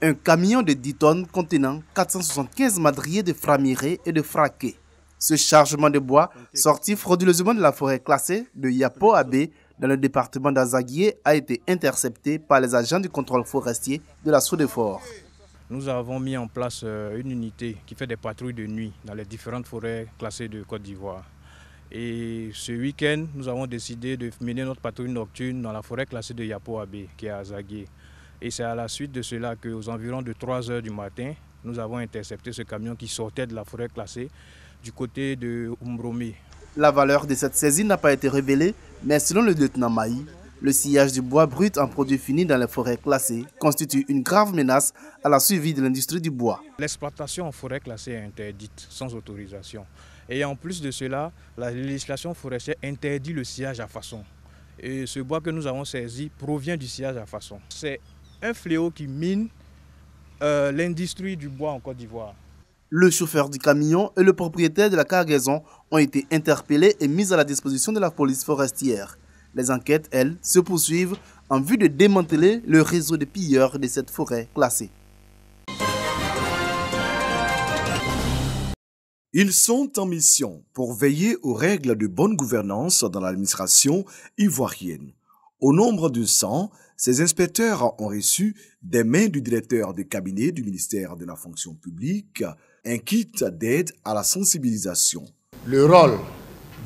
Un camion de 10 tonnes contenant 475 madriers de framirés et de fraqués. Ce chargement de bois, sorti frauduleusement de la forêt classée de Yapo-Abé, dans le département d'Azaguié, a été intercepté par les agents du contrôle forestier de la Sodefort. Nous avons mis en place une unité qui fait des patrouilles de nuit dans les différentes forêts classées de Côte d'Ivoire. Et ce week-end, nous avons décidé de mener notre patrouille nocturne dans la forêt classée de Yapo-Abé, qui est à Azaguié. Et c'est à la suite de cela qu'aux environs de 3 h du matin, nous avons intercepté ce camion qui sortait de la forêt classée du côté de Umbromé. La valeur de cette saisie n'a pas été révélée, mais selon le lieutenant Maï, le sciage du bois brut en produit fini dans les forêts classées constitue une grave menace à la survie de l'industrie du bois. L'exploitation en forêt classée est interdite sans autorisation. Et en plus de cela, la législation forestière interdit le sciage à façon. Et ce bois que nous avons saisi provient du sciage à façon. C'est un fléau qui mine l'industrie du bois en Côte d'Ivoire. Le chauffeur du camion et le propriétaire de la cargaison ont été interpellés et mis à la disposition de la police forestière. Les enquêtes, elles, se poursuivent en vue de démanteler le réseau de pilleurs de cette forêt classée. Ils sont en mission pour veiller aux règles de bonne gouvernance dans l'administration ivoirienne. Au nombre de 100, ces inspecteurs ont reçu des mains du directeur de cabinet du ministère de la fonction publique un kit d'aide à la sensibilisation. Le rôle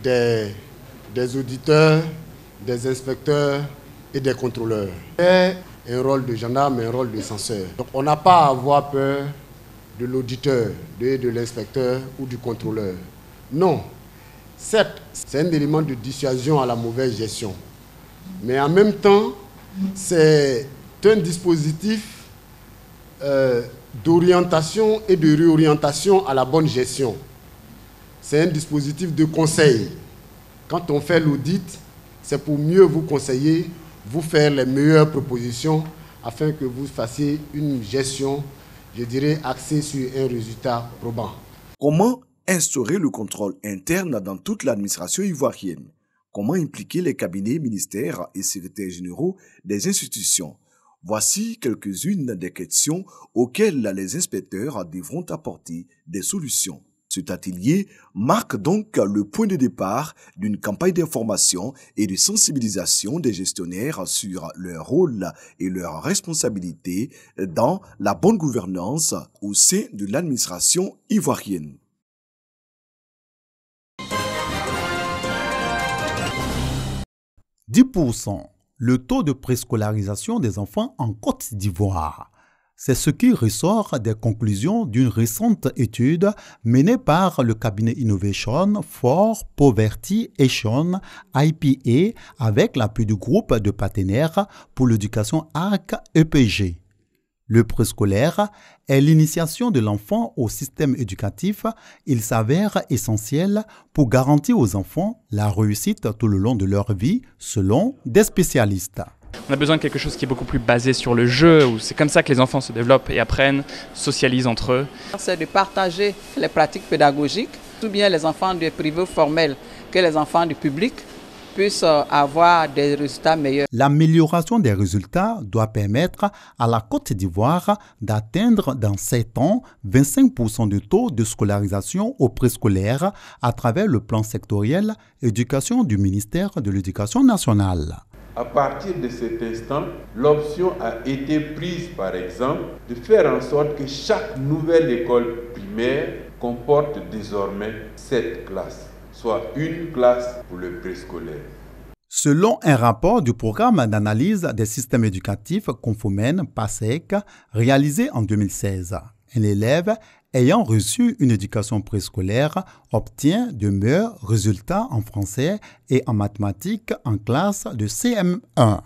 des auditeurs, des inspecteurs et des contrôleurs est un rôle de gendarme et un rôle de censeur. Donc on n'a pas à avoir peur de l'auditeur, de l'inspecteur ou du contrôleur. Non, certes, c'est un élément de dissuasion à la mauvaise gestion. Mais en même temps, c'est un dispositif d'orientation et de réorientation à la bonne gestion. C'est un dispositif de conseil. Quand on fait l'audit, c'est pour mieux vous conseiller, vous faire les meilleures propositions afin que vous fassiez une gestion, je dirais, axée sur un résultat probant. Comment instaurer le contrôle interne dans toute l'administration ivoirienne? Comment impliquer les cabinets, ministères et secrétaires généraux des institutions? Voici quelques-unes des questions auxquelles les inspecteurs devront apporter des solutions. Cet atelier marque donc le point de départ d'une campagne d'information et de sensibilisation des gestionnaires sur leur rôle et leurs responsabilités dans la bonne gouvernance au sein de l'administration ivoirienne. « 10%, le taux de préscolarisation des enfants en Côte d'Ivoire. C'est ce qui ressort des conclusions d'une récente étude menée par le cabinet Innovation for Poverty Action IPA avec l'appui du groupe de partenaires pour l'éducation ARC-EPG. Le préscolaire est l'initiation de l'enfant au système éducatif. Il s'avère essentiel pour garantir aux enfants la réussite tout le long de leur vie, selon des spécialistes. On a besoin de quelque chose qui est beaucoup plus basé sur le jeu, où c'est comme ça que les enfants se développent et apprennent, socialisent entre eux. C'est de partager les pratiques pédagogiques, tout bien les enfants du privé formel que les enfants du public puissent avoir des résultats meilleurs. L'amélioration des résultats doit permettre à la Côte d'Ivoire d'atteindre dans 7 ans 25% de taux de scolarisation au préscolaire à travers le plan sectoriel éducation du ministère de l'Éducation nationale. À partir de cet instant, l'option a été prise, par exemple, de faire en sorte que chaque nouvelle école primaire comporte désormais 7 classes, soit une classe pour le préscolaire. Selon un rapport du programme d'analyse des systèmes éducatifs Confomen-PASEC réalisé en 2016, un élève ayant reçu une éducation préscolaire obtient de meilleurs résultats en français et en mathématiques en classe de CM1.